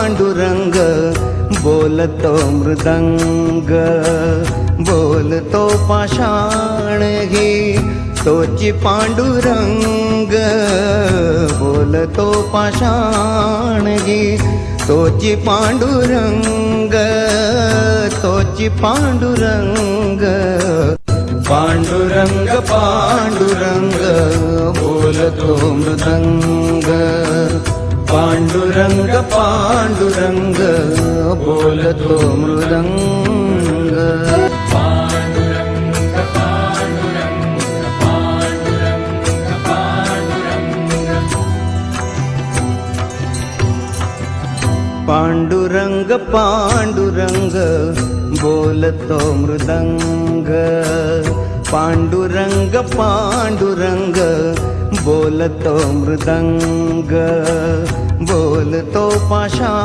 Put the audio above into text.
पांडुरंग बोलतो मृदंग, बोलतो पाषाण घे तोची पांडुरंग, बोलतो पाषाण घे तोची पांडुरंग, तोची पांडुरंग। पांडुरंग पांडुरंग बोलतो मृदंग, पांडुरंग पांडुरंग बोलतो मृदंग। पांडुरंग पांडुरंग बोलतो मृदंग, पांडुरंग पांडुरंग बोलतो मृदंग, बोलतो पाषाण